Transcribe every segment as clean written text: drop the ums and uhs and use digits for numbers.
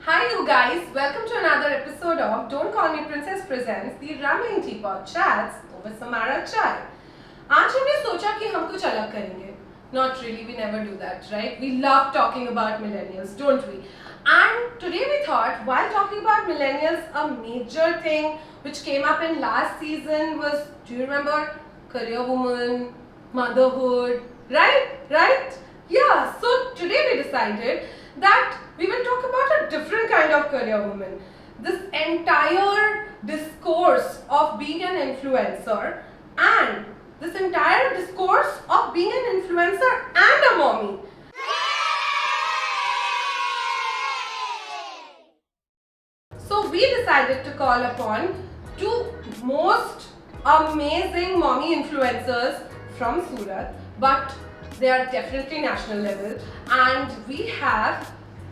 Hi you guys, welcome to another episode of Don't Call Me Princess presents the Rambling Teapot Chats over Samara Chai. आज हमने सोचा कि हम कुछ अलग करेंगे. Not really, we never do that, right? We love talking about millennials, don't we? And today we thought, while talking about millennials, a major thing which came up in last season was, do you remember, career woman, motherhood, right? Yeah, so today we decided that we will talk about a different kind of career woman. This entire discourse of being an influencer and this entire discourse of being an influencer and a mommy. So we decided to call upon two most amazing mommy influencers from Surat, but they are definitely national level, and we have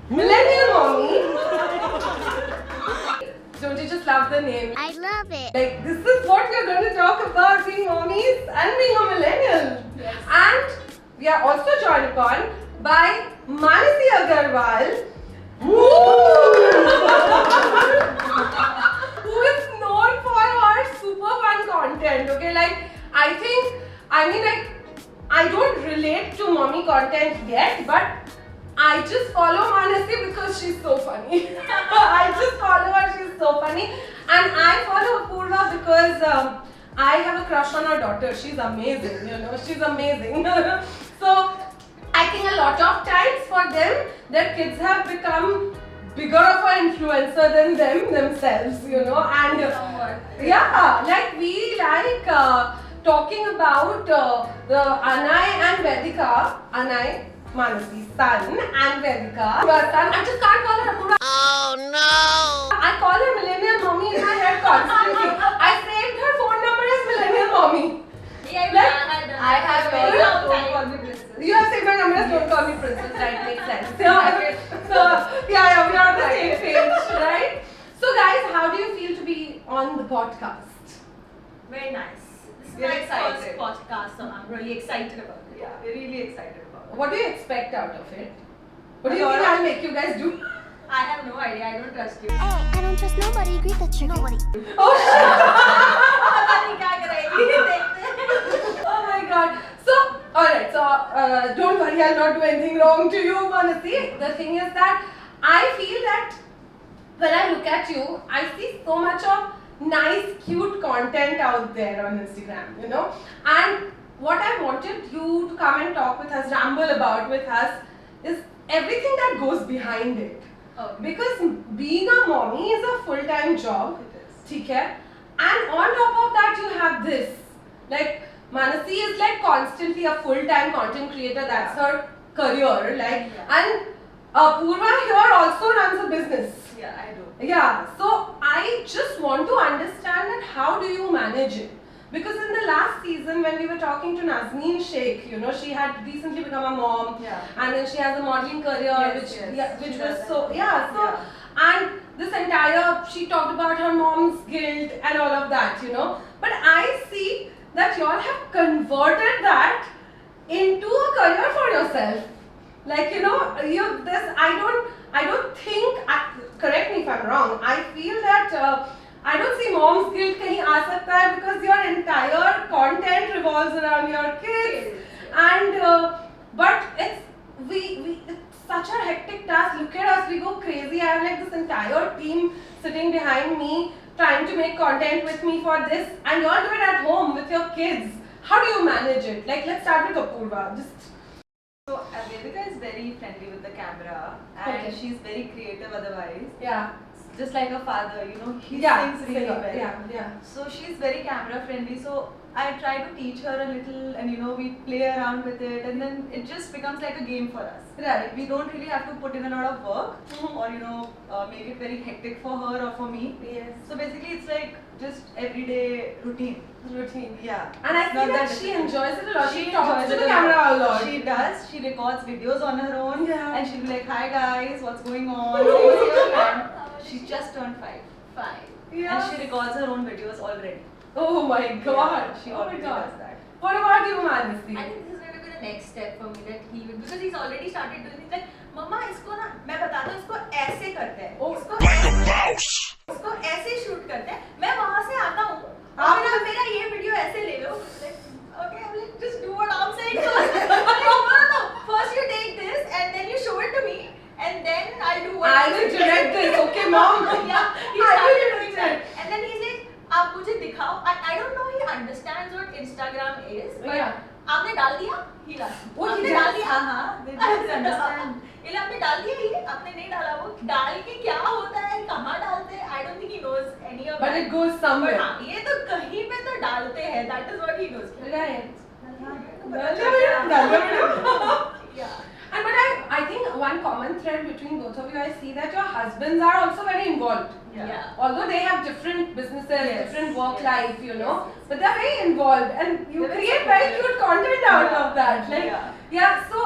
Millennial Mommy. Don't you just love the name? I love it. Like, this is what we're going to talk about, being mommies and being a millennial. Yes. And we are also joined upon by Manasi Agarwal, who is known for her super fun content. Okay, like, I don't relate to mommy content yet, but I just follow Manasi because she's so funny. I just follow her, she's so funny. And I follow Apurva because I have a crush on her daughter. She's amazing, she's amazing. So, I think a lot of times for them, their kids have become bigger of an influencer than themselves, and yeah, like we like talking about the Anay and Vedika, Anay, Manasi's son, and Vedika, your son. I just can't call her Apurva. Oh no! I call her Millennial Mommy in my head constantly. I saved her phone number as Millennial Mommy. I have very Don't call me princess. You have saved my number as Don't Call Me Princess, right? Makes sense. So, yeah, we are on the same page, right? So guys, how do you feel to be on the podcast? Very nice. This is We're my excited. first podcast, so I'm really excited about it. Yeah, we're really excited about it. it. What do you expect out of it? What do you A think lot I'll make you guys do? I have no idea. I don't trust you. Hey, I don't trust nobody. Agree that you're nobody. Oh shit! पता नहीं क्या करेगी देखते हैं. Oh my god. So, alright, so don't worry, I'll not do anything wrong to you, Manasi. The thing is that I feel that when I look at you, I see so much of nice, cute content out there on Instagram, And what I wanted you to come and talk with us, ramble about with us, is everything that goes behind it. Okay. Because being a mommy is a full-time job. It is. ठीक है? And on top of that you have this. Like Manasi is like constantly a full-time content creator. That's her career. Like Yeah. and Purva here also runs a business. Yeah, I do. Yeah. So I just want to understand that how do you manage it? Because in the last season when we were talking to Nazneen Sheikh, she had recently become a mom. Yeah. And then she has a modeling career, Yes, which yes. yeah, which She was does so that. yeah. So Yeah. and this entire she talked about her mom's guilt and all of that, But I see that you all have converted that into a career for yourself. Like I don't think. Correct me if I'm wrong. I feel that. I don't see mom's guilt kahin aa sakta hai because your entire content revolves around your kids, and but it's such a hectic task. Look at us, we go crazy. I have like this entire team sitting behind me trying to make content with me for this, and you all do it at home with your kids. How do you manage it? Like, let's start with Apurva. So Vedika is very friendly with the camera, and Okay. she's very creative otherwise. Yeah. Just like her father, he Yeah. sings really singer. well. Yeah. So she's very camera friendly. So I try to teach her a little, and we play around with it, and then it just becomes like a game for us. Right. We don't really have to put in a lot of work, Mhm. or make it very hectic for her or for me. Yes. So basically, it's like just everyday routine. Routine. Yeah. And I It's see not that she difficult. enjoys it a lot. She She talks enjoys to it the a camera a lot. lot. She does. She records videos on her own, Yeah. and she'll be like, "Hi guys, what's going on?" And she just turned 5. Yeah. And she records her own videos already. Oh my god. Yeah, she Oh my already god. does that. What about you, Manasi? I think this is going to be the next step for me that he will, because he's already started doing things like मम्मा इसको ना मैं बताता हूँ इसको ऐसे करते हैं Oh. इसको ऐसे शूट करते हैं मैं वहां से आता हूँ आप आप मेरा ये वीडियो ऐसे ले लो okay I'm like just do what I'm saying no first you take this and then you show it to me and then I'll do what I will direct this, okay, mom? yeah he I will started doing direct that it. and then he's like आप मुझे दिखाओ I don't know he understands what Instagram is but Yeah. आपने डाल दिया ही वो आपने he डाल does, दिया हाँ, they just understand ये आपने डाल दिया ये आपने नहीं डाला वो डाल के क्या होता है कहाँ डालते हैं I don't think he knows any of But that it goes somewhere. But हाँ, ये तो कहीं पे तो डालते हैं that is what he knows Right. yeah And but I think one common thread between both of you, I see that your husbands are also very involved. yeah Although they have different businesses, Yes, different work yes, life, you know, yes, yes. but they're very involved, and you They're very create very supportive. cute content out Yeah, of that. Like, yeah. So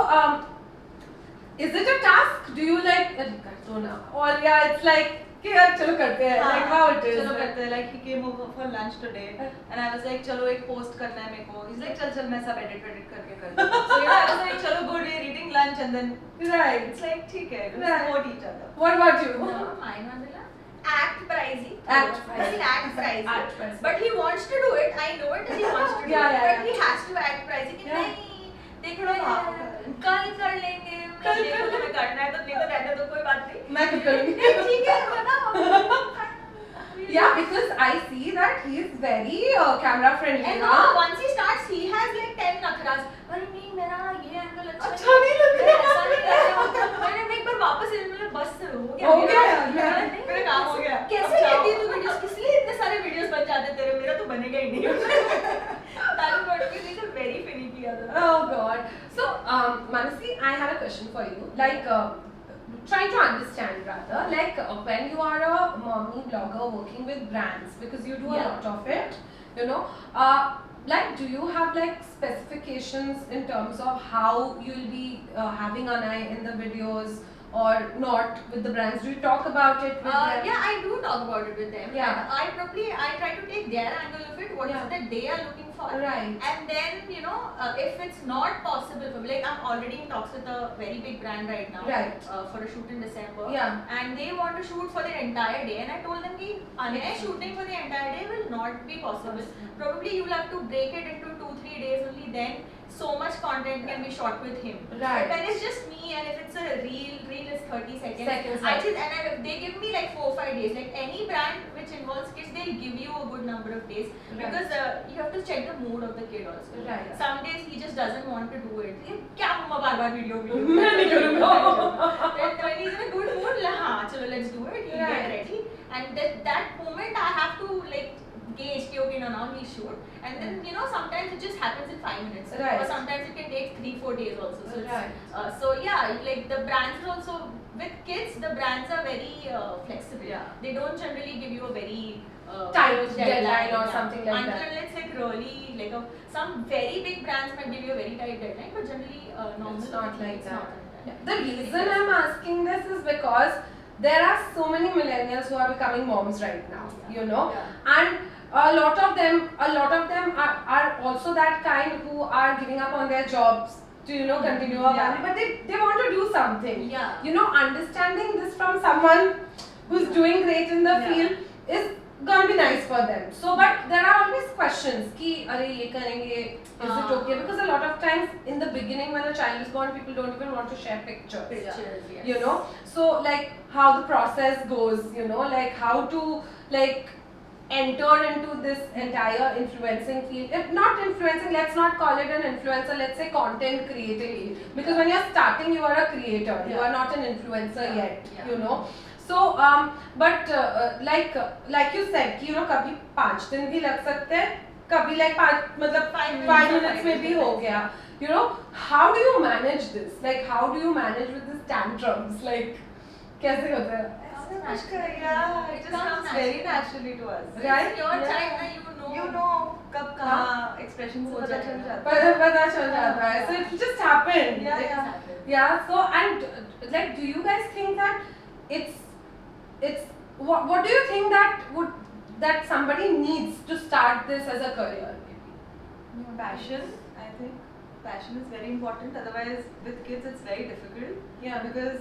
is it a task? Do you like? Or yeah, it's like. कि यार चलो करते हैं like how it is चलो करते हैं like he came over for lunch today and I was like चलो एक post करना है मेरे को he's like चल मैं सब edit करके कर दूँ so you know I was like चलो good we're eating lunch and then right it's like ठीक है we Right. support each other what about you mine Mandela act pricey Act pricey. act pricey Act pricey. but he wants to do it I know it that he wants to do Yeah, it yeah, but yeah. he has to act pricey कि Yeah. नहीं देख लो कल कर लेंगे कल देखो तुम्हें करना है तो नहीं तो रहने दो कोई बात नहीं मैं खुद करूँगी नहीं ठीक है बताओ Yeah, because I see that he is very camera friendly. And ना? once he starts, he has like 10 नखराज. अरे नहीं मेरा ये एंगल अच्छा नहीं लग रहा। ऐसा नहीं कर रहा। मैंने एक बार वापस इन्होंने बस हो हो गया यार, मेरा काम हो गया। कैसे लेती है तू वीडियोस? किस लिए इतने सारे वीडियोस बन जाते तेरे? मेरा तो बनेगा ही नहीं। तारू बड़ों के लिए very finicky other. Oh God. So, Manasi, I have a question for you. Like, trying to understand rather, like when you are a mommy blogger working with brands, because you do a Yeah. lot of it, you know. Like, do you have like specifications in terms of how you'll be having an eye in the videos or not with the brands? Do you talk about it with them? Yeah, I do talk about it with them. Yeah. And I try to take their angle of it, what is Yeah. it that they are looking for. Right. And then, you know, if it's not possible for me, like I'm already in talks with a very big brand right now. Right. For a shoot in December. Yeah. And they want to shoot for the entire day. And I told them, ki, unless shooting for the entire day will not be possible. Probably you will have to break it into 2-3 days only. Then so much content can be shot with him. Right. But when it's just me and if it's a reel is 30 seconds. Seconds, I right. just they give me like 4-5 days. Like any brand which involves kids, they'll give you a good number of days Right. because you have to check the mood of the kid also. Right. Some days he just doesn't want to do it. ये क्या मम्मा बार-बार video मैं नहीं करूँगा। Then when he's in a good mood, हाँ चलो let's do it. He'll Right. get ready. And that moment I have to like gauge कि okay now he shoot. And then you know sometimes it just happens in 5 minutes. Right. Or sometimes it can take 3-4 days also. So it's, Right. so yeah, like the brands are also with kids, the brands are very flexible. Yeah. They don't generally give you a very Tight close deadline or yeah. something like Until that. it's like really like some very big brands might give you a very tight deadline, but generally normal. It's not like it's that. not like that. The reason I'm asking this is because there are so many millennials who are becoming moms right now, you know, and a lot of them are also that kind who are giving up on their jobs to, you know, continue a family, but they want to do something. Yeah. You know, understanding this from someone who's doing great in the Yeah. field is gonna be nice for them. So, but there are always questions कि अरे ये करेंगे, is it okay? Because a lot of times in the beginning when a child is born, people don't even want to share pictures. Pictures, yes. You know, so like how the process goes, you know, like how to like enter into this entire influencing field. If not influencing, let's not call it an influencer, let's say content creating. Because when you're starting, you are a creator, you Yeah. are not an influencer Yeah. yet, Yeah. you know. So, but like you said, कि you know, कभी 5 दिन भी लग सकते हैं, कभी like 5 मतलब 5 minutes में भी हो गया. You know, how do you manage this? Like, how do you manage with this tantrums? Like, कैसे होता है? Yeah, it just comes very naturally to us. Right? It's your Yeah. child, na, you know. You know कब कहाँ expression से पता चल जाता है. पता चल जाता है. So it just happened. Yeah, Like, yeah. Yeah. So and like, do you guys think that it's what do you think that somebody needs to start this as a career? Passion, I think. passion is very important. Otherwise, with kids, it's very difficult. Yeah. Because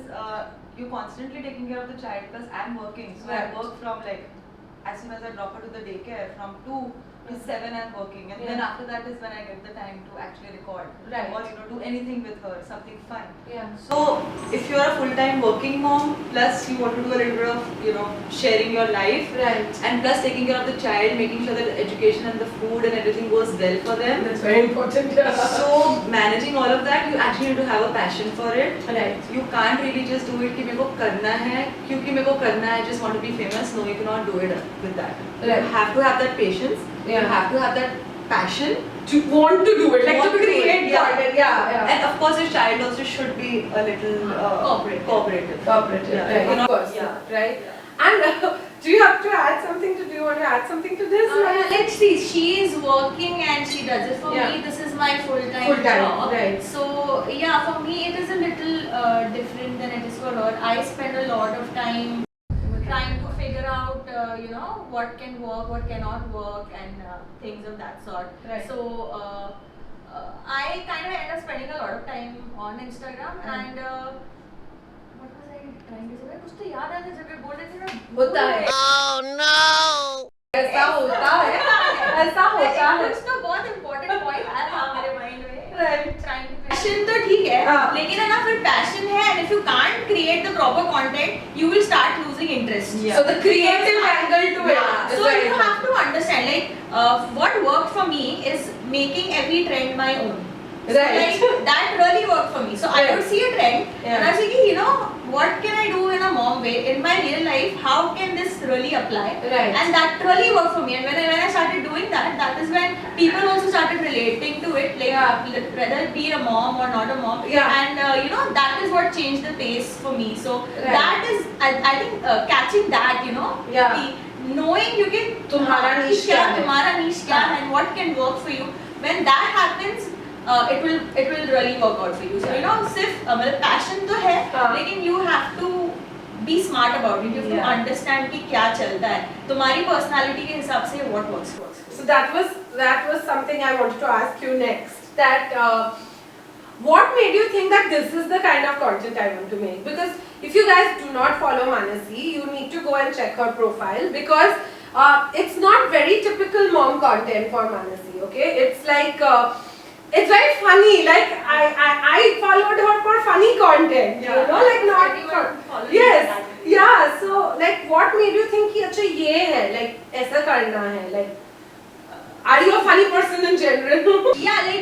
you're constantly taking care of the child. Plus, I'm working, so Right. I work from like as soon as I drop her to the daycare, from 2 to 7 I'm working, and then Yeah. after that is when I get the time to actually record Right. or do anything with her, something fun. Yeah. So if you're a full-time working mom, plus you want to do a little bit of sharing your life, Right. and plus taking care of the child, making sure that the education and the food and everything goes well for them. That's very important. So managing all of that, you actually need to have a passion for it. Right. You can't really just do it कि मेरे को करना है क्योंकि मेरे को करना है, I just want to be famous. No, you cannot do it with that. Right. You have to have that patience. Yeah. You have to have that passion. To want to do it, like Want to to do it, create yeah. content. Yeah. Yeah. And of course, your child also should be a little cooperative. Cooperative, Yeah, right? you Of know, course, yeah. right? And do you have to add something to? Do you want to add something to this? Let's see, she is working and she does it for Yeah. me. This is my full-time Full-time, job. right. So yeah, for me it is a little different than it is for her. I spend a lot of time trying to figure out, what can work, what cannot work, and things of that sort. Right. So I kind of end up spending a lot of time on Instagram and. What was I trying to say? कुछ तो याद आया था जब मैं बोल रही थी ना होता है। Oh no! ऐसा होता है, ऐसा होता है। कुछ तो बहुत important point आया था मेरे mind में। Right. Passion तो ठीक है, हाँ। लेकिन है ना फिर passion है and if you can't create the proper content, you will start losing interest. Yeah. So the creative angle to it. Yeah. is So very you have to understand, what worked for me is making every trend my own. So, Right. that really worked for me. So I Right. would see a trend Yeah. and I was thinking, what can I do in a mom way in my real life? How can this really apply? Right. And that really worked for me. And when I started doing that, that is when people also started relating to it, like Yeah. whether it be a mom or not a mom. Yeah. And that is what changed the pace for me. So Right. that is, I think, catching that, Yeah. knowing you can तुम्हारा niche क्या है? तुम्हारा niche क्या है and what can work for you. When that happens, it will really work out for you. So सिर्फ मतलब passion तो है, हाँ. लेकिन you have to be smart about it. You have to Yeah. understand कि क्या चलता है. तुम्हारी personality के हिसाब से what works. So that was something I wanted to ask you next. That what made you think that this is the kind of content I want to make? Because if you guys do not follow Manasi, you need to go and check her profile because it's not very typical mom content for Manasi. Okay, it's like. It's very funny. Like I followed her for funny content. Yeah. Like not Everyone follows you yes. for that. Yeah. So like, what made you think कि अच्छा ये है? Like ऐसा करना है? Like, are you a funny person in general? Yeah,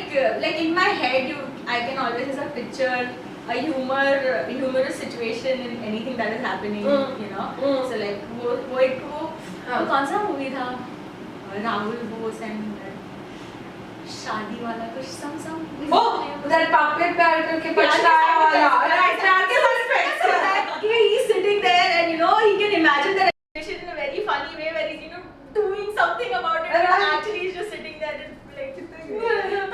like in my head, I can always have a picture, a humorous situation in anything that is happening, So like वो कौन सा movie था? Rahul Bose and शादी वाला कुछ some Oh, that puppet प्यार करके पछताया वाला. Right, प्यार के साथ friends. He's sitting there and he can imagine the situation in a very funny way where he's doing something about it and Right. actually he's just sitting there and like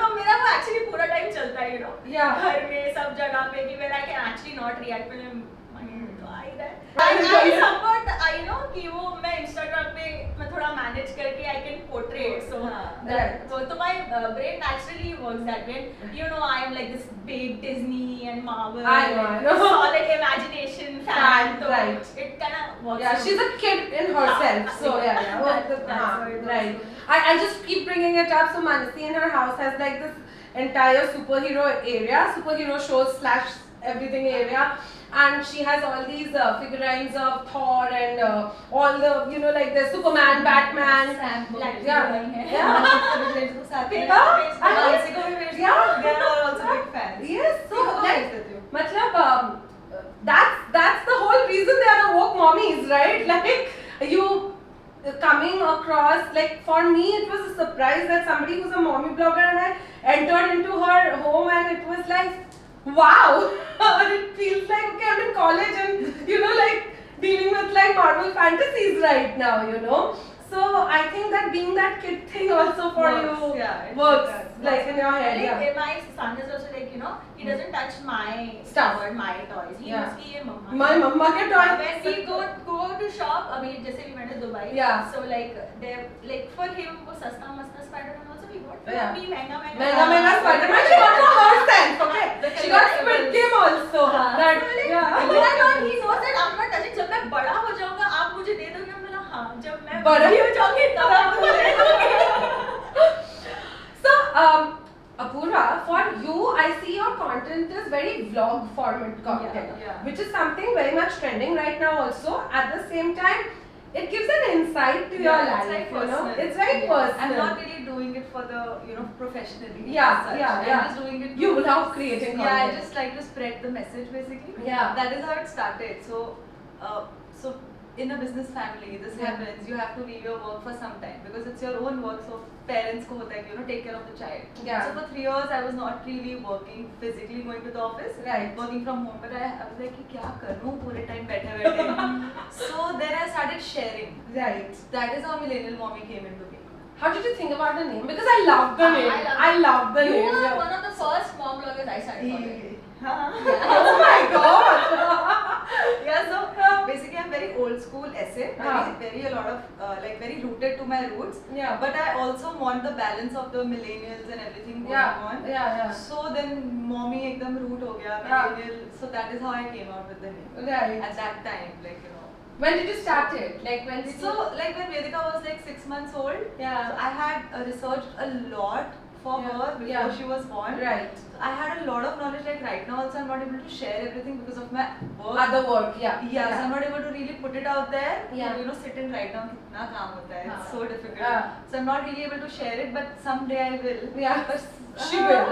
तो मेरा वो actually पूरा time चलता है Yeah. घर में सब जगह पे कि where I can actually not react when तो आ ही रहा है Yeah. I somewhat कि वो मैं Instagram पे मैं थोड़ा manage करके I can portray it so Right. so my brain naturally works that way. I am like this big Disney and Marvel I know. solid imagination fan. So right. it kind of works. Yeah, she's a kid in herself. So yeah. That's how it works. Right. I just keep bringing it up. So Manasi in her house has like this entire superhero area, superhero shows / everything area. And she has all these figurines of Thor and all the, like the Superman, Batman. Black Yeah. yeah. Yeah. They are also big fans. Yes, so Yeah, like, nice with you. matlab, that's the whole reason they are the woke mommies, right? Like, you coming across, like for me it was a surprise that somebody who's a mommy blogger and I entered into her home and it was like, wow, it feels like, okay, I'm in college and, like dealing with like Marvel fantasies right now, So I think that being that kid thing also for Works, you yeah, it works, does. like in your head, yeah. My son is also like, he doesn't touch my Stuff. or my toys. He Yeah. must be a mama. My mama ke toy. When we go to shop. I mean, जैसे we went to Dubai. Yeah. So like for him वो सस्ता मस्ता Spider-Man also we got. For Yeah. me महंगा Mega Spider-Man. She got for herself, okay? She got Squid Game also. That, yeah. Oh my God, he knows that I'm not touching. जब मैं बड़ा हो जाऊँगा आप मुझे दे दोगे मैंने हाँ जब मैं बड़ा बड़ी हो जाऊँगी तब आप मुझे दे दोगे. So, Apurva, for you, I see your content is very vlog format content, yeah. which is something very much trending right now also. At the same time, it gives an insight to your Yeah, life, it's very you know. personal. It's very Yeah. personal. I'm not really doing it for the, professionally. Yeah, as such. yeah, yeah. I'm just doing it. You love creating Yeah, I content. just like to spread the message basically. Yeah. That is how it started. So in a business family, this Yeah. happens. You have to leave your work for some time because it's your own work. So parents ko hota hai ki, take care of the child. Yeah. So for 3 years, I was not really working physically, going to the office. Right. Working from home, but I was like कि क्या करूँ पूरे time बैठे. So then I started sharing. Right. That is how Millennial Mommy came into being. How did you think about the name? Because I love the name. I love the You name. were yeah. one of the first mom bloggers I started following. Oh my god! Yeah, so basically I'm very old school essay, very a lot of very rooted to my roots. Yeah. But I also want the balance of the millennials and everything going Yeah, on. yeah. So then mommy ekdam root ho gaya, Yeah. millennial. So that is how I came out with the name. Right. At that time, When did you start it? Like when did So you... like when Vedika was like 6 months old, Yeah. so I had researched a lot for Yeah, her before yeah. she was born. Right. I had a lot of knowledge. Like right now also I'm not able to share everything because of my work. Other work, yeah. Yeah, so I'm not able to really put it out there. Yeah. To, sit and write down कितना काम होता है. It's so difficult. Yeah. So I'm not really able to share it, but someday I will. Yeah. But She will.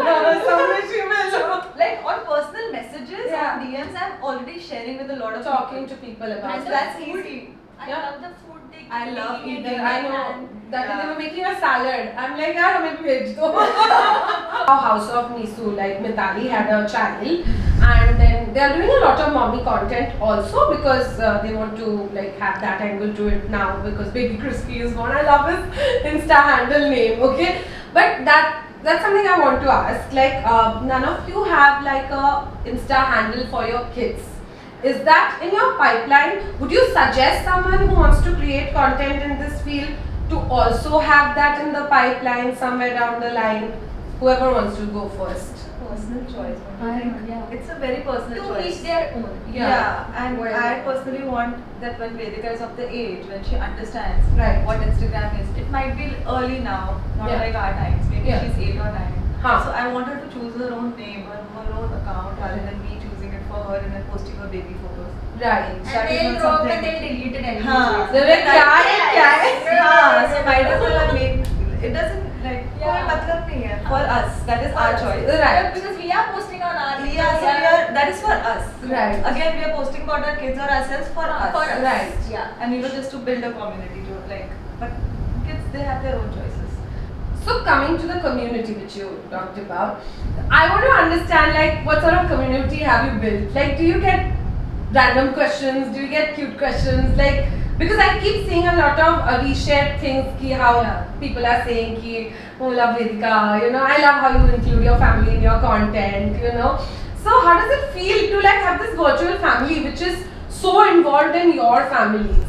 Someday she will. like on personal messages, Yeah. on DMs, I'm already sharing with a lot of Talking people. to people about And it. That's food. easy. I Yeah. love the food they I love making it. eating. I know. That Yeah. they were making a salad. I'm like, yaar, hame bhi bhej do. Our House of Nisu, like Mitali had a channel, and then they are doing a lot of mommy content also because they want to like have that angle to it now because Baby Crispy is born. I love his Insta handle name. Okay, but that's something I want to ask. Like, none of you have like a Insta handle for your kids. Is that in your pipeline? Would you suggest someone who wants to create content in this field to also have that in the pipeline somewhere down the line? Whoever wants to go first. Personal choice. Yeah. It's a very personal To choice. each their own. Yeah, and Well, I personally want that when Vedika is of the age, when she understands Right. what Instagram is, it might be early now, not Yeah. like our times. Maybe Yeah. she's 8 or 9. Huh. So I want her to choose her own name or her own account rather than me choosing it for her and then posting her baby photos. Right. And That is they'll not grow up something- and they'll delete it anyway. हाँ. They're like, क्या है, क्या है? हाँ, so might as well I make. It doesn't like कोई Yeah. मतलब नहीं है. For us, that is our choice. Right. Because we are posting on our Yeah, so we are. That is for us. Right. Again, we are posting about our kids or ourselves for us. For us. Right. Yeah. And just to build a community to but kids they have their own choices. So coming to the community which you talked about, I want to understand like what sort of community have you built? Like, do you get random questions? Do you get cute questions? Like, because I keep seeing a lot of reshared things ki how people are saying ki oh love Vedika, I love how you include your family in your content, So how does it feel to like have this virtual family which is so involved in your families,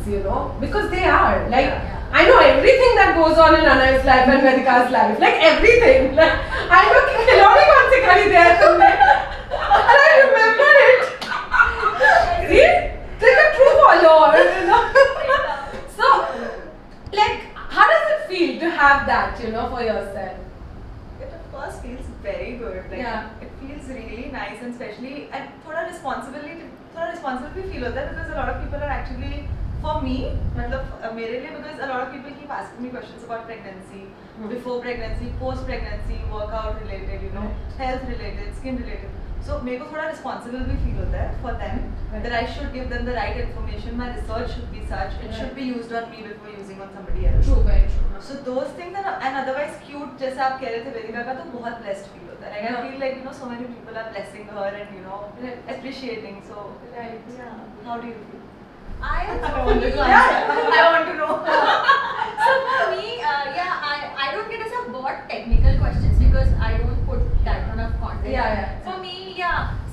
because they are like I know everything that goes on in Anna's life and Vedika's life, like everything. Like I know खिलौने कौन से खरीदे हैं तुमने? And I remember it. See, like a true follower, So, like, how does it feel to have that, for yourself? It of course feels very good. Like Yeah. it feels really nice and especially and थोड़ा responsibility feel होता है because a lot of people are actually for me मतलब मेरे लिए because a lot of people keep asking me questions about pregnancy, before pregnancy, post pregnancy, workout related, health related, skin related. So मेरे को थोड़ा responsible भी feel होता है for them that I should give them the right information. My research should be such. It should be used on me before using on somebody else. True, very true. So those things and otherwise cute जैसे आप कह रहे थे वेदिका का तो बहुत blessed feel होता है. Like I feel like so many people are blessing her and appreciating. So Right. yeah. How do you feel? I I want to know. Yeah. I want to know. So for me, I don't get as a bot technical questions because I don't put that ton of content. Yeah. For me,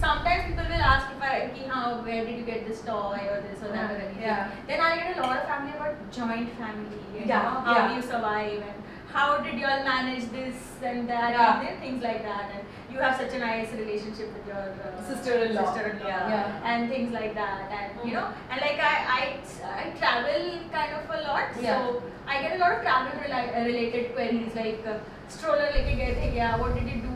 sometimes people will ask if where did you get this toy or this or that or anything. Yeah. Then I'll get a lot of family about joint family. And, Yeah, you know, how yeah. do you survive and how did you all manage this and that Yeah. and then things like that. And you have such a nice relationship with your Sister-in-law. sister-in-law Yeah. and things like that. And you Mhm. know, and like I travel kind of a lot, Yeah. so I get a lot of travel related queries like stroller leke gaye the kya, what did you do,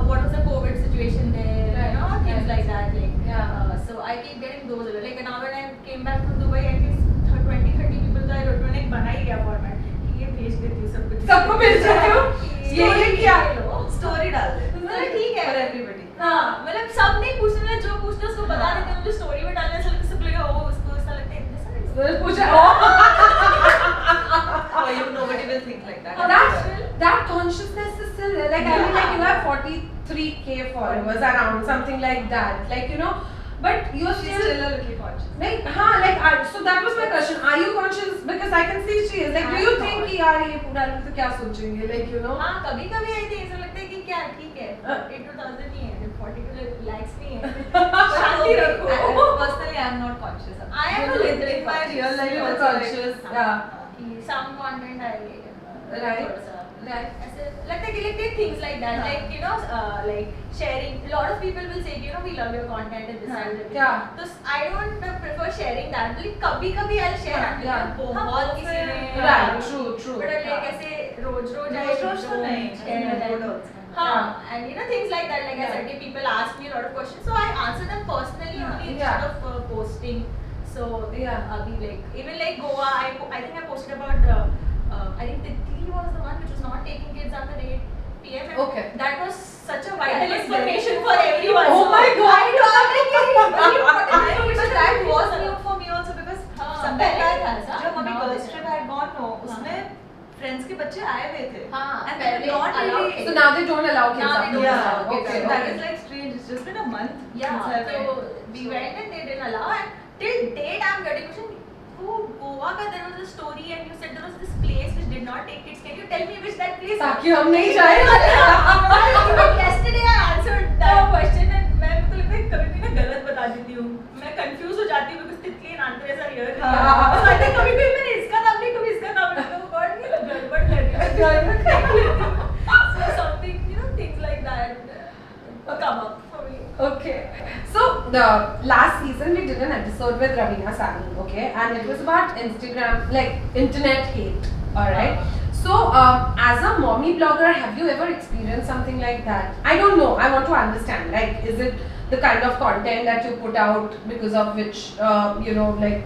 what was the COVID situation there, Right, you know, things right. like that. Like Yeah. so I keep getting those a lot. Like now when I came back from Dubai, at least 20-30 people तो I wrote मैंने एक बना ही लिया format कि ये भेज देती हूँ सबको सबको भेज देती हूँ? ये क्या? स्टोरी डाल दे मतलब ठीक है फॉर एवरीबॉडी हाँ मतलब सब नहीं पूछना है, जो पूछना है उसको बता देते हैं, मुझे स्टोरी में डालने से सब लगेगा ओ उसको ऐसा लगता है इतने पूछा for you nobody will think like that that consciousness is still there. Like I mean, like you have 43k followers around, something like that. Like you know, but you're she's still. still a little conscious Like, हाँ, like, so that was my question. Are you conscious? Because I can see she is. Like, do you I'm think not. कि यार ये पूरा लोग तो क्या सोचेंगे? Like, you know? हाँ कभी कभी आई थी ऐसा लगता है कि क्या ठीक है 42,000 नहीं है 42 lakhs नहीं है शांति रखो personally I'm not conscious of I am a little in my real life You're also like- conscious. Yeah. कि some content I Right. थोड़ा सा Right. ऐसे लगता है कि like things like that, like you know, like sharing. A lot of people will say, you know, we love your content and this and that. Yeah. So I don't prefer sharing that. Like कभी I'll share and Yeah. बहुत किसी ने Right. True. True. But like ऐसे रोज रोज तो नहीं, share good that. also. हाँ, and you know things like that. Like I Yeah. said, कि people ask me a lot of questions, so I answer them personally only Yeah. instead of posting. So Yeah. अभी like even like Goa, I think I posted about I think Titli was the one which was not taking kids after 8 p.m. and Okay. That was such a vital That was information very for everyone. Oh So my God. I don't like it. Very important information. but that was new for me also because हाँ, some पहले time था back ऐसा, जब हमें now girls there. trip had gone no उसमें friends के बच्चे आए हुए थे हाँ, and they were पहले not allowed really kids. So now they don't allow kids. Now they up don't to allow that. kids. Okay. that Okay. is like strange it's just been a month Yeah, since I so went we went and they didn't allow, and till date I'm getting question. Oh, Goa ka there was a story and you said there was this place which did not take kids. Can you tell me which that place is? ताकि हम नहीं जाए. Yesterday I answered that question and मैं मुझे लगता है कभी भी ना गलत बता देती हूँ. मैं confuse हो जाती हूँ because तितली and आंतर ऐसा year था. हाँ. So I think कभी भी मैंने इसका नाम नहीं कभी इसका नाम नहीं तो God ये गड़बड़ कर रही है. So something you know things like that come up for me. Okay. So the last season we did an episode with Ravina Sani, okay, and it was about Instagram, like internet hate. All right. So as a mommy blogger, have you ever experienced something like that? I don't know. I want to understand. Like, is it the kind of content that you put out because of which you know, like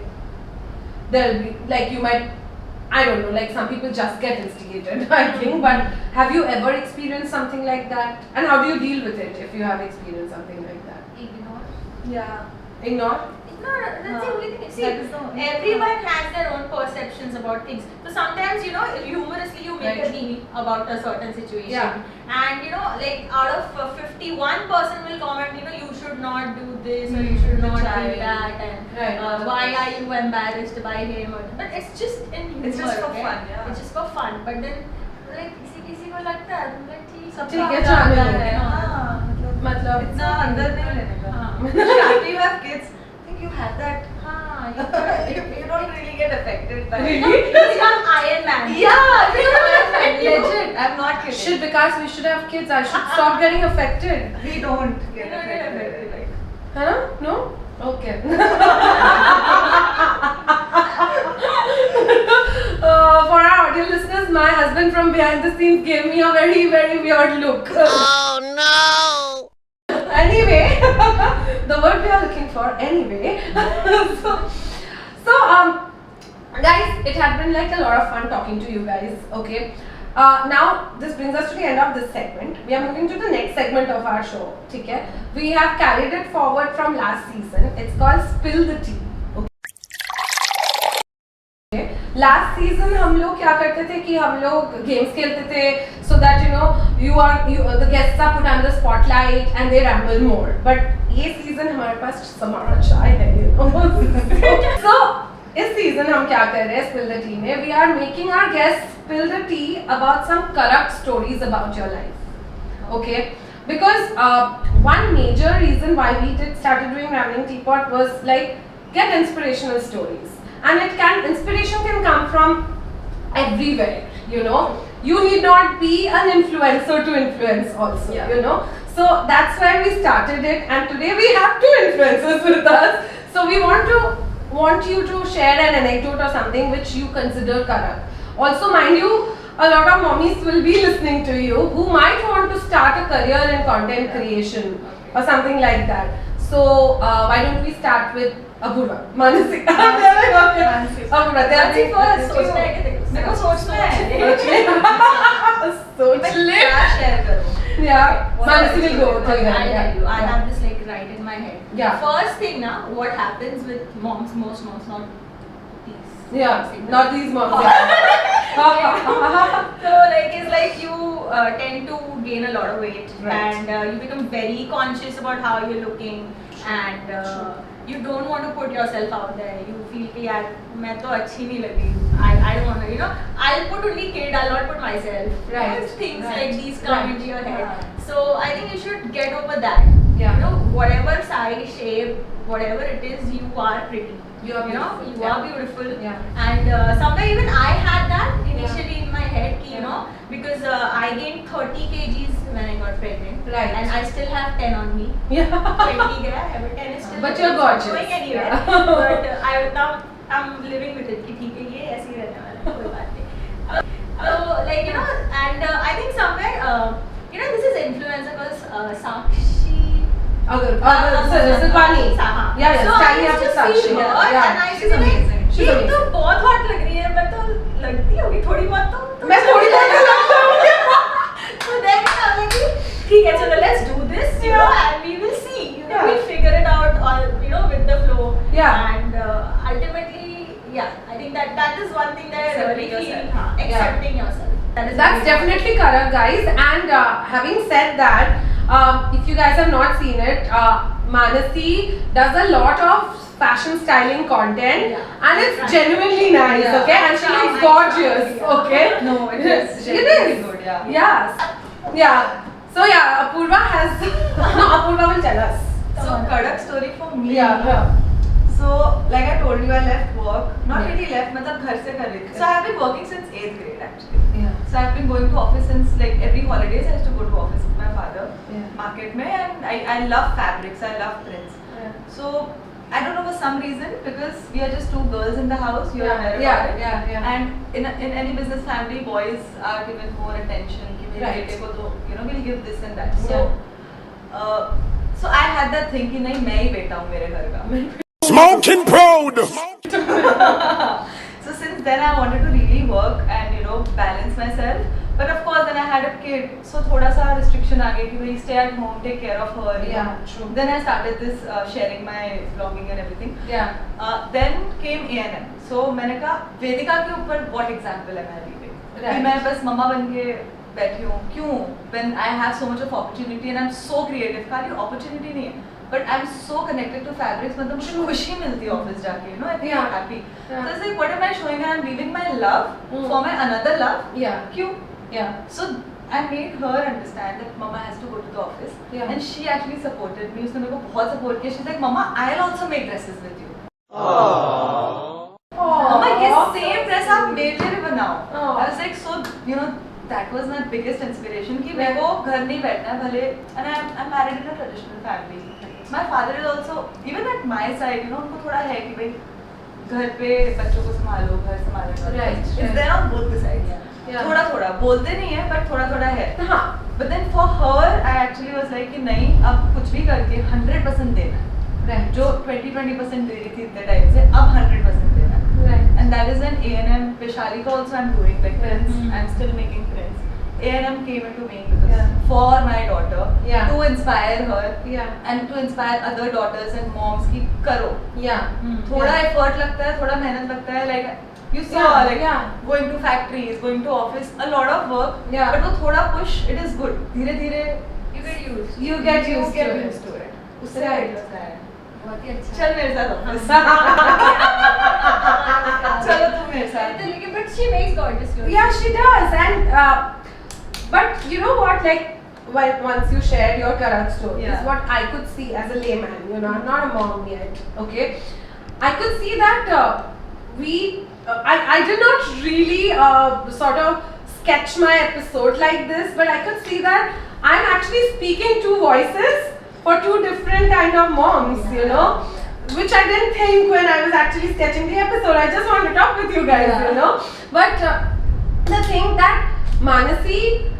there'll be like you might. I don't know, like some people just get instigated, I think, but have you ever experienced something like that? And how do you deal with it if you have experienced something like that? Ignore. yeah Ignore? No, that's the only thing. See, That is the only everyone has their own perceptions about things. So sometimes, you know, humorously you make Right. a meme about a certain situation. Yeah. And, you know, like out of 51 person will comment, you know, you should not do this or you should not do Child. that. And Right. why are you embarrassed by him? Or, but it's just in humor. It's just for okay? fun, yeah. It's just for fun. But then, like, किसी को लगता है, तुम like, ठीक सबका ठीक है, अपना जाने अपना दो. है, हाँ, मतलब इतना अंदर नहीं लेने का हाँ. after you have kids I think you have that हाँ, you don't really get affected by Really? You become Iron Man. yeah Legit. legit I'm not kidding shit, because we should have kids, I should stop getting affected. we don't get You don't get affected affected. Huh? No? Okay. For our audio listeners, my husband from behind the scenes gave me a very, very weird look. Oh no! Anyway, the word we are looking for. Anyway, so guys, it had been like a lot of fun talking to you guys. Okay. Now this brings us to the end of this segment. We are moving to the next segment of our show. Okay. We have carried it forward from last season. It's called Spill the Tea. Last season हम लोग क्या करते थे कि हम लोग games खेलते थे so that you know the guests are put under spotlight and they ramble more but ये सीजन हमारे पास समारा चाय है सो इस सीजन हम क्या कर रहे हैं स्पिल द टी में we are making our guest spill the tea about some corrupt stories about your life okay because one major reason why we started doing Rambling Teapot was like get inspirational stories. and inspiration can come from everywhere, you know. You need not be an influencer to influence also, Yeah. you know. So that's why we started it, and today we have two influencers with us. So we want you to share an anecdote or something which you consider correct. Also, mind you, a lot of mommies will be listening to you who might want to start a career in content creation or something like that. So why don't we start with Apurva? Manasi. Manasi. Apurva, Manasi first, सोचो। सोचना है कि देखो, मेरे को सोचना है। सोच ले। क्या share करूँ? Yeah, What Manasi else will you go. want? So, I'll yeah, tell yeah, you. I yeah. have this like right in my head. Yeah. First thing now, what happens with moms, most moms, not these. Yeah, Single. not these moms. Yeah. So like it's like you tend to gain a lot of weight, Right. and you become very conscious about how you're looking, and you don't want to put yourself out there. You feel कि यार मैं तो अच्छी नहीं लगी. I don't want to, you know. I'll put only kid. I'll not put myself. Right. Because things Right. like these come Right. into your head. Yeah. So I think you should get over that. Yeah. You know, whatever size, shape, whatever it is, you are pretty. You are You know, beautiful. you Yeah. are beautiful. Yeah. And somewhere even I had that initially in my head, ki, you Yeah. know, because I gained 30 kgs when I got pregnant. Right. And I still have 10 on me. Yeah. 20 gaya hai, but 10 is still But you're it's not gorgeous. going anywhere. Yeah. But I'm living with it कि ठीक है ये ऐसे ही रहने वाला है, कोई बात नहीं. So like you know, and I think somewhere you know this is influencer because Sakshi. Silvani. हाँ. Yeah, yeah. So I Standing used up to with see Sakshi. her Yeah. and I used She's to be like, amazing. She's ये amazing. तो बहुत hot लग रही है, मैं तो लगती होगी थोड़ी बहुत तो. मैं थोड़ी बहुत लगता हूँ। So then I was like, ठीक है चलो let's do this, you know, and we will see, you know, Yeah. we'll figure it out, you know, with the flow. Yeah. And ultimately, yeah, I think that is one thing that I really Accepting feel, yourself. accepting yourself. That is That's very definitely correct, guys. And having said that, if you guys have not seen it, Manasi does a lot of fashion styling content, Yeah. and it's Right. genuinely nice. Yeah. Okay, and she looks gorgeous. Okay. No, it is It genuinely is. good, yeah. Yes. Yeah. So yeah, Apurva has. No, Apurva will tell us. So Kadak story for me. Yeah. Yeah. So like I told you, I left work. Not Yeah. really left, मतलब घर से कर रही थी. So I have been working since 8th grade actually. Yeah. So I've been going to office since like every holidays I used to go to office with my father. Yeah. Market में, and I love fabrics. I love prints. Yeah. So I don't know for some reason, because we are just two girls in the house. You are aware Yeah. about it. Yeah. Yeah. And in any business family, boys are given more attention. कि मेरे Right. बेटे को तो you know we'll give this and that. So Yeah. so I had that thing कि नहीं मैं ही बेटा हूँ मेरे घर का. Smoking proud. So since then I wanted to really work and you know balance myself. But of course then I had a kid, so थोड़ा सा restriction आ गया कि भाई stay at home, take care of her. you Yeah, know. true. Then I started this sharing my vlogging and everything. Yeah. Then came A&M. So मैंने कहा वेदिका के ऊपर what example am I leaving? Right. कि मैं बस मम्मा बन के बैठी हूँ. क्यों? When I have so much of opportunity and I'm so creative. खाली opportunity नहीं है. But I'm so connected to fabrics. मतलब मुझे खुशी मिलती है ऑफिस जाके. You know, I feel Yeah. happy. Yeah. So it's like, what am I showing? And I'm leaving my love for my another love. Yeah. क्यों? Yeah. So I made her understand that Mama has to go to the office. Yeah. And she actually supported me. उसने मेरे को बहुत support किया. She's like, Mama, I'll also make dresses with you. Mama, ये same dress आप मेरे लिए भी बनाओ. Oh. I was like, so you know, that was my biggest inspiration कि मेरे को घर नहीं बैठना है भले. And I'm married in a traditional family. My father is also, even at my side, you know, उनको थोड़ा है कि भाई घर पे बच्चों को संभालो, घर संभालो. Right, It's right. there on both the sides. Yeah. थोड़ा थोड़ा बोलते नहीं है, but थोड़ा थोड़ा है. हाँ. But then for her, I actually was like कि नहीं, अब कुछ भी करके 100% देना है. Right. जो 20% दे रही थी इतने टाइम से, अब 100% देना है. Right. And that is an A&M. Vishali ka also I'm doing like prints. Mhm. I'm still making prints. A&M came into being because Yeah. for my daughter, Yeah. to inspire her Yeah. and to inspire other daughters and moms कि करो. Yeah. थोड़ा Yeah. effort लगता है, थोड़ा मेहनत लगता है. Like you saw, Yeah, like yeah. going to factories, going to office, a lot of work. Yeah. But वो थोड़ा push, it is good. धीरे धीरे You get used. You get used to it. to it. उससे Right. right होता है. बहुत ही अच्छा. चल मेरे साथ office. चलो तू मेरे साथ. But she makes gorgeous clothes. Yeah, she does. And but you know what? Like once you shared your Karak story, Yeah. is what I could see as a layman. You know, I'm not a mom yet. Okay, I could see that I did not really sort of sketch my episode like this, but I could see that I'm actually speaking two voices for two different kind of moms, you know, which I didn't think when I was actually sketching the episode. I just want to talk with you guys, you know. But the thing that Manasi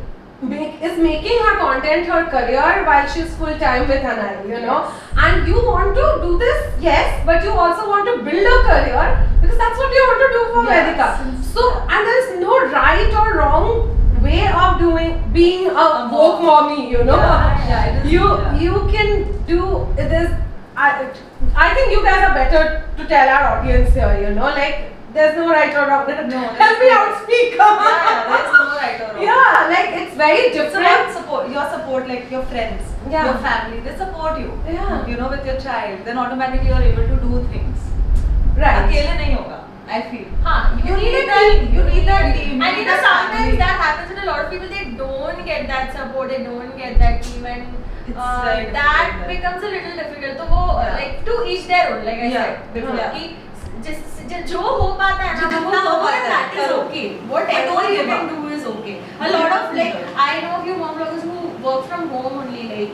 is making her content her career while she's full time with Hanai, you know. And you want to do this, yes, but you also want to build a career because that's what you want to do for Vedika. So, and there's no right or wrong way of being a woke mommy, you know. You can do this. I think you guys are better to tell our audience here, you know, like there's no right or wrong. Help me out, speak. There's no right or wrong. Yeah, like it's very different. Your support, like your friends, Yeah. your family, they support you. Yeah. You know, with your child, then automatically you're able to do things. Right. अकेले नहीं होगा, I feel. You need need a that- team. you need that team, And you you need know, that sometimes family. that happens with a lot of people. They don't get that support. They don't get that team, and It's very that difficult. becomes a little difficult. तो वो Yeah. like to each their own. Like I Yeah. said before, Yeah. कि जो हो पाता है ना, जितना वो हो करो, पाता है, that is करो. okay. But Whatever don't you give can up. do is okay. A Don't lot give of up. like I know a few mom bloggers who work from home only, like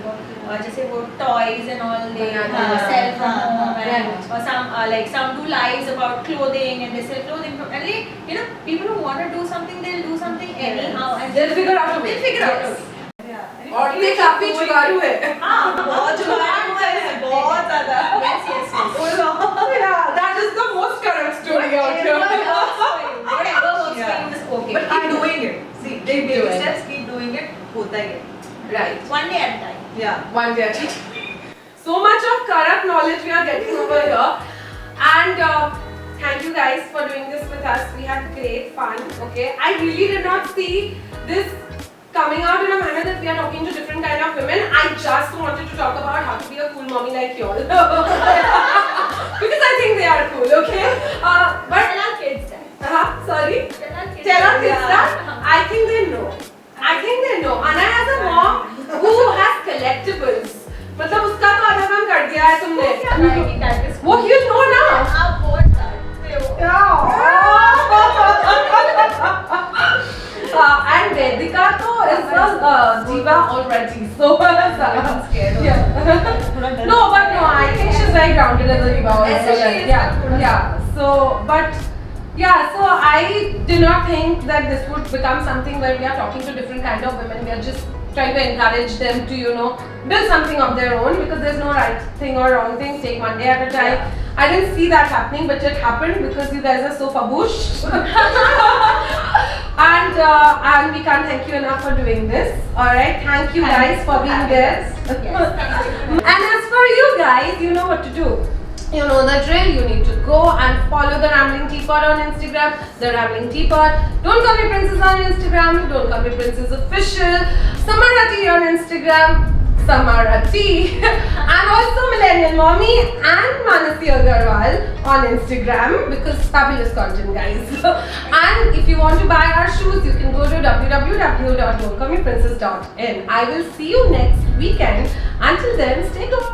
जैसे वो toys and all they sell from home, and or some do lives about clothing and they sell clothing from, and like, you know, people who want to do something, they'll do something anyhow and They'll figure out a way. They'll figure out a way. और ये काफी जुगाड़ू है. हाँ, बहुत जुगाड़ू है, बहुत ज़्यादा. Yes. Yeah, that is the most correct story out here. Whatever works for Yeah. you is okay. But keep doing it. See, take baby doing it. steps, keep doing it. होता ही है. Right. One day at a time. Yeah. One day. So much of correct knowledge we are getting over here, and thank you guys for doing this with us. We had great fun. Okay, I really did not see this coming out in a manner that we are talking to different kind of women. I just wanted to talk about how to be a cool mommy like y'all because I think they are cool. Okay, but Tell our kids that. sorry. Tell our kids Tell our that. kids that. I think they know. I think they know. Anna has a mom who has collectibles. मतलब उसका तो आधा काम कर दिया है तुमने. Right, that is वो you know ना. आप बहुत And Vedika तो is a diva already. So I'm scared. yeah. No, but no, I think she's very grounded as a diva also. Yes, she Like, is. yeah. So, but yeah, so I did not think that this would become something where we are talking to different kind of women. We are just trying to encourage them to, you know, build something of their own because there's no right thing or wrong thing. Take one day at a time. I didn't see that happening, but it happened because you guys are so faboosh. And we can't thank you enough for doing this. Alright, thank you guys for being there. And as for you guys, you know what to do. You know the drill. You need to go and follow the Rambling Teapot on Instagram. The Rambling Teapot. Don't Call Me Princess on Instagram. Don't Call Me Princess Official. Samarati on Instagram. Samarati. And also Millennial Mommy and Manasi Agarwal on Instagram because fabulous content, guys. And if you want to buy our shoes, you can go to www.don'tcallmeprincess.in. I will see you next weekend. Until then, stay good.